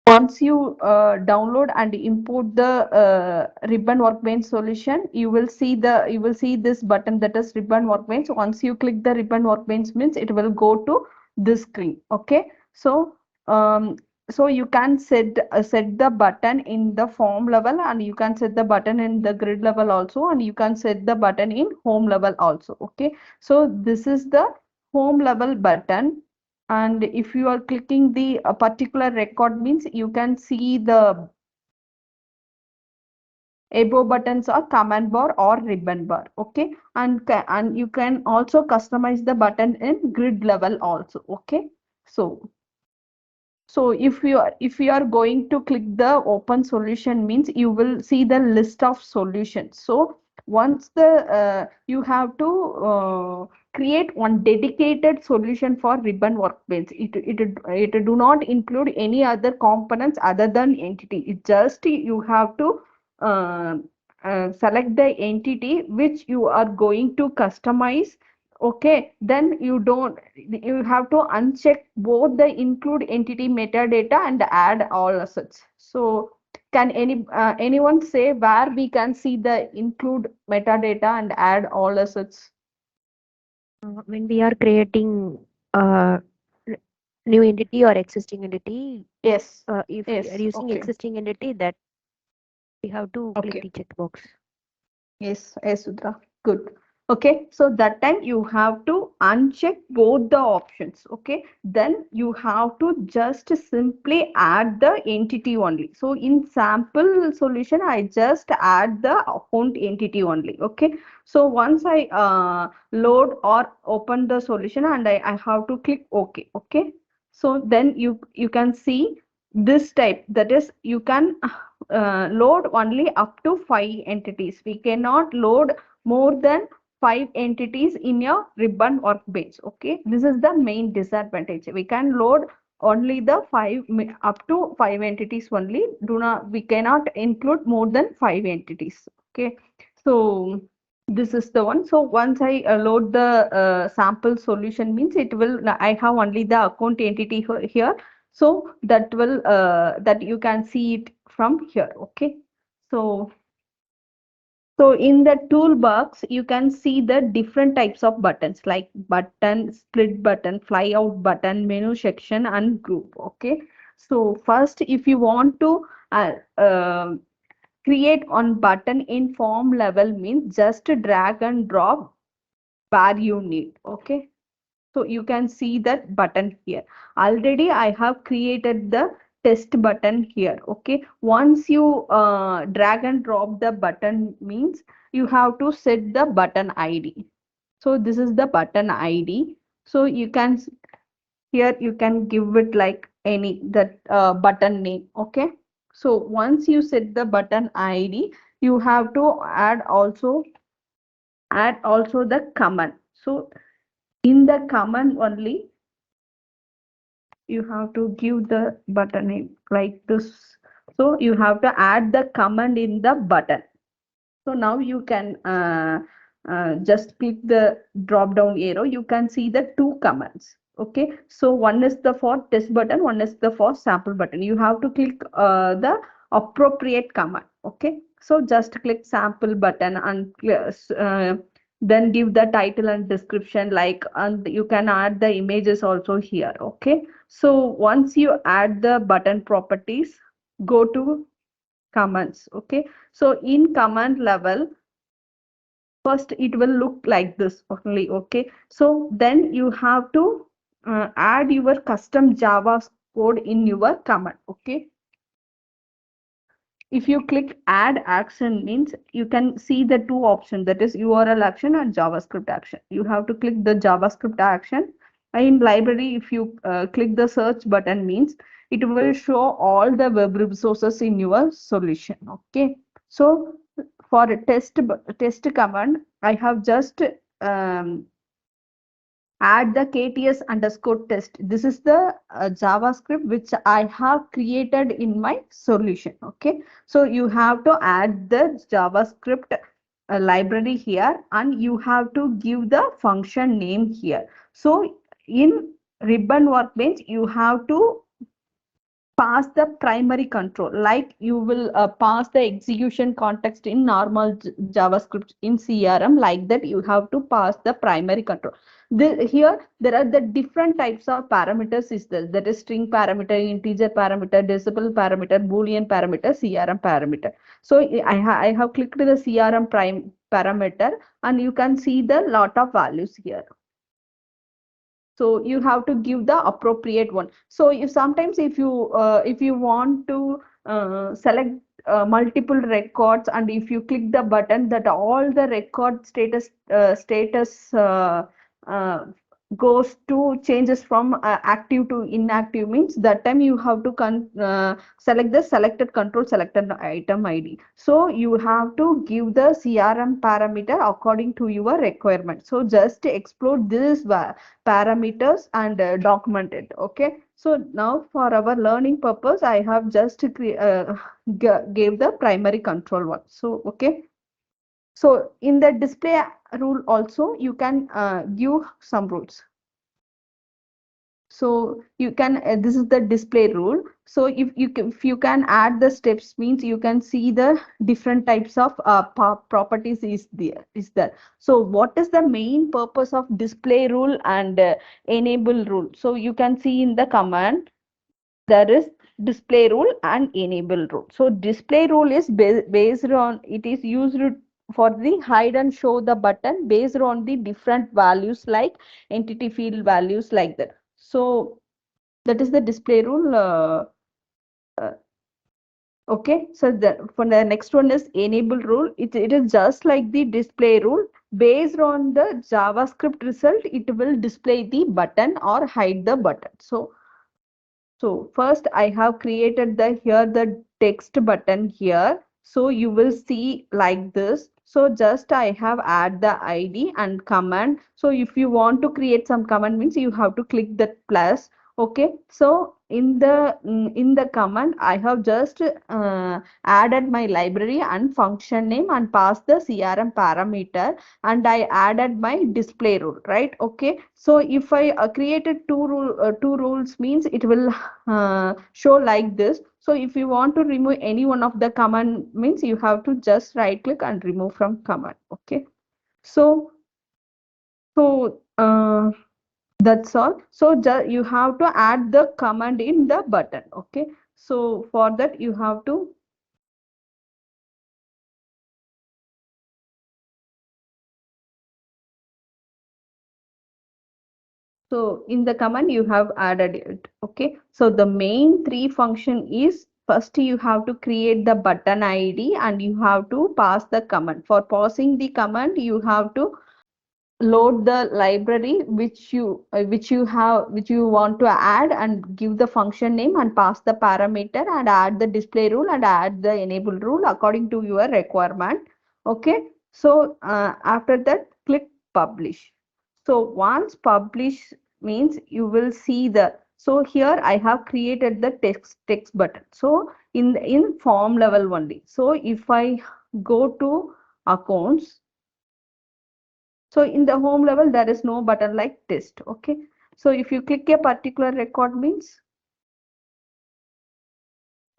Once you download and import the Ribbon Workbench solution, you will see this button, that is Ribbon Workbench. Once you click the Ribbon Workbench means it will go to this screen. Okay, so um, so you can set the button in the form level, and you can set the button in the grid level also, and you can set the button in home level also. Okay, so this is the home level button, and if you are clicking the particular record means you can see the above buttons are command bar or ribbon bar. Okay, and you can also customize the button in grid level also. Okay, so if you are going to click the open solution means you will see the list of solutions. So once the you have to create one dedicated solution for Ribbon Workbench. It do not include any other components other than entity. It just you have to uh, select the entity which you are going to customize. Okay, then you have to uncheck both the include entity metadata and add all assets. So can anyone say where we can see the include metadata and add all assets? When we are creating a new entity or existing entity, Yes, if we are yes, using okay, existing entity, that we have to click okay. the checkbox. Yes, yes, Sudra. Good. Okay, so that time you have to uncheck both the options. Okay, then you have to just simply add the entity only. So in sample solution, I just add the account entity only. Okay, so once I load or open the solution, and I have to click OK. Okay, so then you can see this type, that is you can load only up to 5 entities. We cannot load more than 5 entities in your Ribbon Workbench. Okay, this is the main disadvantage. We can load only the up to 5 entities only. Do not We cannot include more than 5 entities. Okay, so this is the one. So once I load the sample solution means it will, I have only the account entity here, so that will that you can see it from here. Okay, so in the toolbox you can see the different types of buttons like button, split button, flyout button, menu section, and group. Okay, so first if you want to uh, uh, create on button in form level means just drag and drop where you need. Okay, so you can see that button here. Already I have created the test button here. Okay, once you drag and drop the button means you have to set the button ID. So this is the button ID. So you can here you can give it like any that button name. Okay, so once you set the button ID, you have to add also the command. So in the command only you have to give the button name like this. So you have to add the command in the button. So now you can just click the drop down arrow. You can see the two commands. Okay, so one is the for test button, one is the for sample button. You have to click the appropriate command. Okay, so just click sample button and then give the title and description, like, and you can add the images also here. Okay, so once you add the button properties, go to commands. Okay, so in command level, first it will look like this only. Okay, so then you have to add your custom Java code in your command. Okay, if you click add action means you can see the two options, that is URL action and JavaScript action. You have to click the JavaScript action. In library, if you click the search button means it will show all the web resources in your solution. Okay, so for a test command, I have just um, add the KTS underscore test. This is the JavaScript which I have created in my solution. Okay, so you have to add the JavaScript library here, and you have to give the function name here. So in Ribbon Workbench, you have to pass the primary control, like you will pass the execution context in normal JavaScript in CRM, like that you have to pass the primary control. Here there are the different types of parameters is there, that is string parameter, integer parameter, decimal parameter, boolean parameter, CRM parameter. So I have clicked the CRM prime parameter, and you can see the lot of values here. So you have to give the appropriate one. So if sometimes if you want to select multiple records, and if you click the button that all the record status uh, goes to changes from active to inactive, means that time you have to select the selected control selected item ID. So you have to give the CRM parameter according to your requirement. So just explore this parameters and document it. Okay, so now for our learning purpose, I have just gave the primary control one. So okay, so in the display rule also you can give some rules. So you can this is the display rule. So if you can add the steps, means you can see the different types of properties is there. So what is the main purpose of display rule and enable rule? So you can see in the command there is display rule and enable rule. So display rule is based on, it is used for the hide and show the button based on the different values like entity field values, like that. So that is the display rule. Uh, okay, so for the next one is enable rule. It is just like the display rule. Based on the JavaScript result, it will display the button or hide the button. So first I have created the text button here. So you will see like this. So just I have add the ID and command. So if you want to create some command, means you have to click that plus. Okay, so in the command I have just added my library and function name and passed the CRM parameter, and I added my display rule, right? Okay, so if I created two rules, means it will show like this. So if you want to remove any one of the command, means you have to just right click and remove from command. Okay, so so that's all. So you have to add the command in the button. Okay, so for that you have to so in the command you have added it. Okay, so the main three function is, first you have to create the button ID and you have to pass the command. For passing the command, you have to load the library which you want to add, and give the function name and pass the parameter and add the display rule and add the enable rule according to your requirement. Okay, so after that click publish. So once publish, means you will see the, so here I have created the text button. So in form level only. So if I go to accounts, so in the home level, there is no button like test. Okay. So if you click a particular record, means,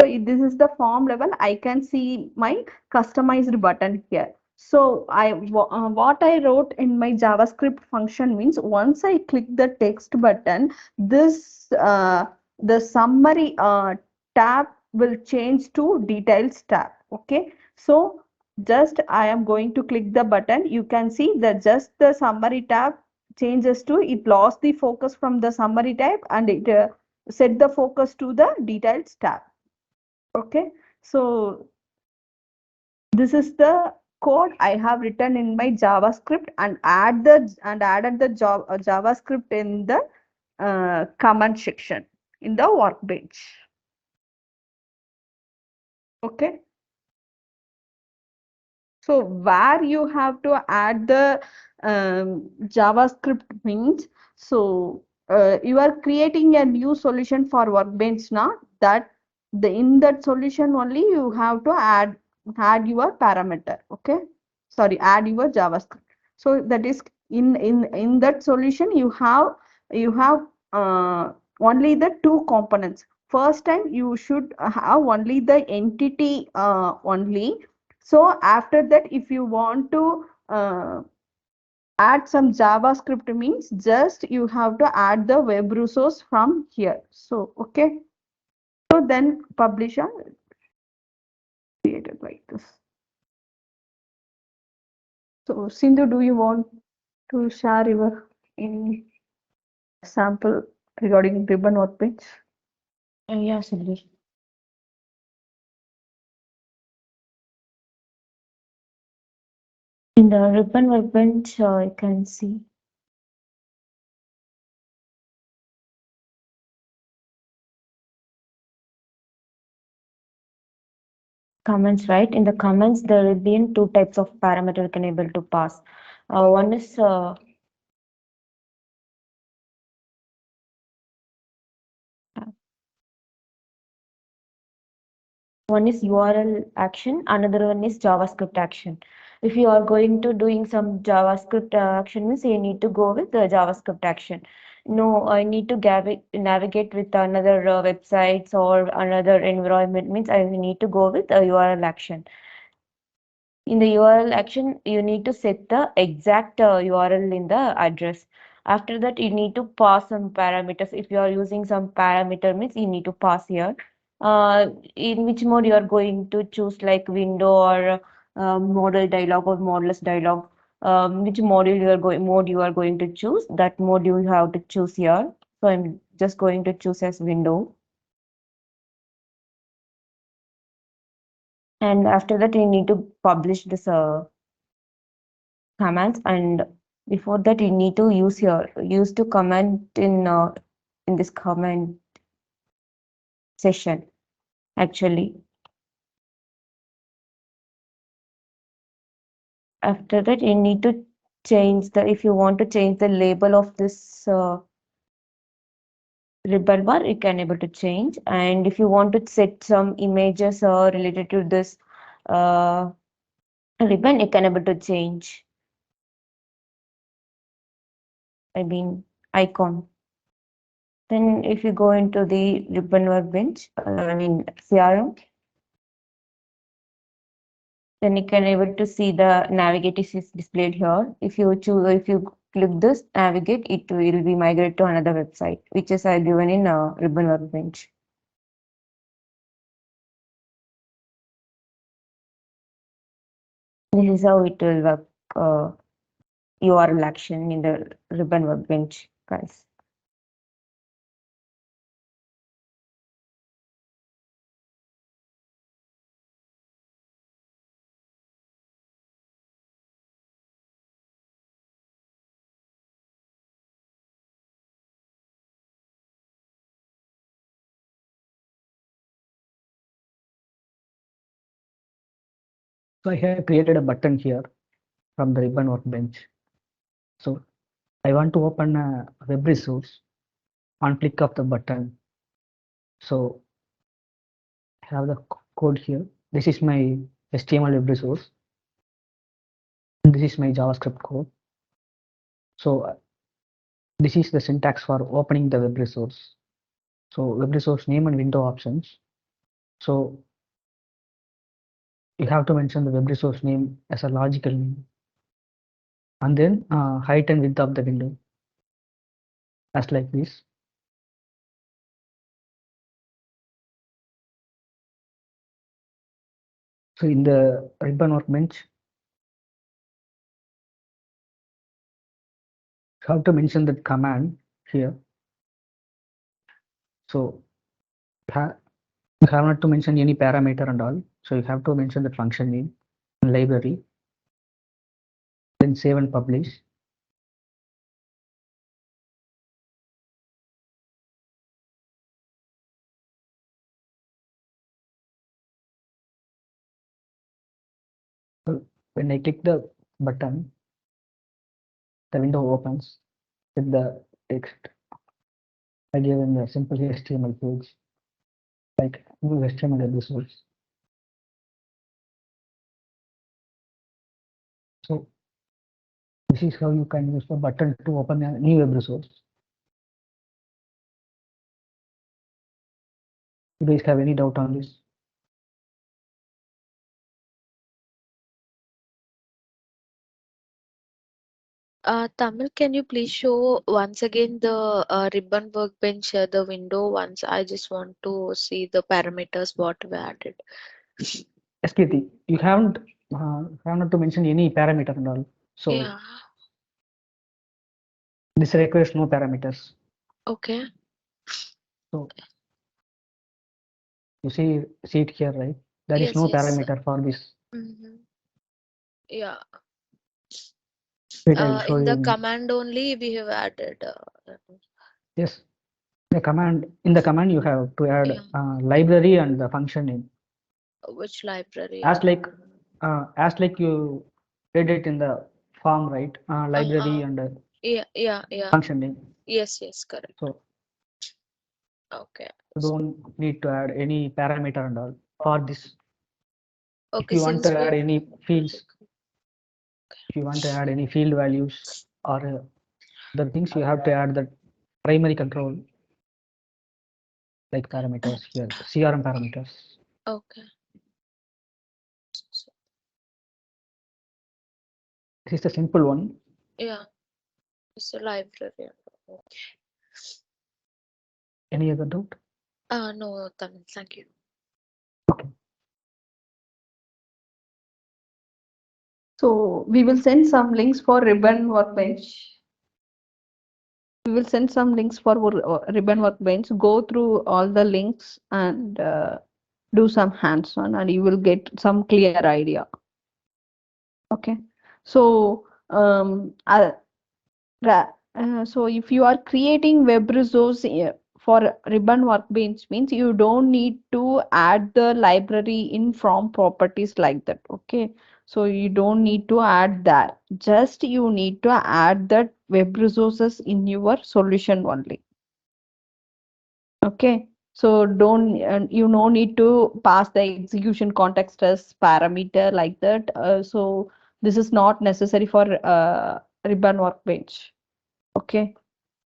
so this is the form level, I can see my customized button here. So what I wrote in my JavaScript function means, once I click the text button, this the summary tab will change to details tab. Okay. So just I am going to click the button. You can see that just the summary tab changes to, it lost the focus from the summary tab and it set the focus to the details tab. Okay, so this is the code I have written in my JavaScript, and added the JavaScript in the command section in the workbench. Okay, so where you have to add the JavaScript means, so you are creating a new solution for workbench now, that in that solution only you have to add your parameter. Okay, sorry, add your JavaScript. So that is in that solution you have only the two components. first time you should have only the entity only. So after that, if you want to add some JavaScript means just you have to add the web resource from here. So okay. So then publisher created like this. So Sindhu, do you want to share your any sample regarding ribbon workbench? Yeah, Siddhi. In the ribbon workbench, you can see comments, right? In the comments, there will be in two types of parameter we can able to pass. One is one is URL action, another one is JavaScript action. If you are going to doing some JavaScript action means you need to go with the JavaScript action. No, I need to navigate with another websites or another environment means I need to go with a URL action. In the URL action, you need to set the exact URL in the address. After that, you need to pass some parameters. If you are using some parameter means you need to pass here. In which mode you are going to choose like window or model dialog or modeless dialog. Which mode you are going to choose. That mode you have to choose here. So I'm just going to choose as window. And after that, you need to publish this commands, and before that you need to use to comment in this comment session actually. After that you need to change the if you want to change the label of this ribbon bar, you can able to change. And if you want to set some images related to this uh, ribbon, you can able to change, I mean icon. Then if you go into the ribbon workbench, I mean CRM, then you can able to see the navigate is displayed here. If you choose, if you click this navigate, it will be migrate to another website, which is I given in Ribbon Workbench. This is how it will work. URL action in the Ribbon Workbench, guys. So I have created a button here from the ribbon workbench. So I want to open a web resource on click of the button. So I have the code here. This is my HTML web resource. And this is my JavaScript code. So this is the syntax for opening the web resource. So web resource name and window options. So you have to mention the web resource name as a logical name. And then height and width of the window as like this. So in the ribbon workbench, you have to mention that command here. So you have not to mention any parameter and all. So you have to mention the function name and library, then save and publish. So when I click the button, the window opens with the text. I give in the simple HTML page, like new HTML web resource. So this is how you can use the button to open a new web resource. You guys have any doubt on this? Tamil, can you please show once again the ribbon workbench, the window once? I just want to see the parameters what we added. Yes, Kirti, you haven't have not to mention any parameter and all. So Yeah. this requires no parameters. Okay. So you see it here, right? There is Yes, no yes. parameter for this. Yeah. Wait, I will show In the you. command only we have added. Yes, in the command you have to add Yeah. library and the function name. Which library? As like you did it in the form, right? Library and Yeah. function name. Yes, correct. So Okay. you don't need to add any parameter and all for this. If Okay, you want since to we add any fields, if you want to add any field values or the things, you have to add the primary control like parameters here, CRM parameters. okay. This is the simple one. Yeah, it's a library. Any other doubt? No, Tamil, thank you. Okay. So we will send some links for Ribbon Workbench. We will send some links for Ribbon Workbench. Go through all the links and do some hands-on, and you will get some clear idea. Okay. So so if you are creating web resource for Ribbon Workbench, means you don't need to add the library in from properties like that. Okay. So you don't need to add that. Just you need to add that web resources in your solution only. Okay. So don't you no need to pass the execution context as parameter like that. So this is not necessary for Ribbon Workbench. Okay.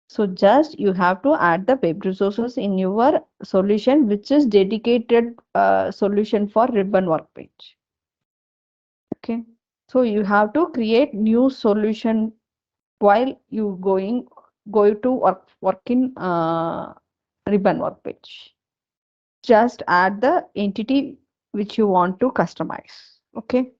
So just you have to add the web resources in your solution, which is dedicated solution for Ribbon Workbench. Okay. So you have to create new solution while you go to work in Ribbon Workbench. Just add the entity which you want to customize. Okay.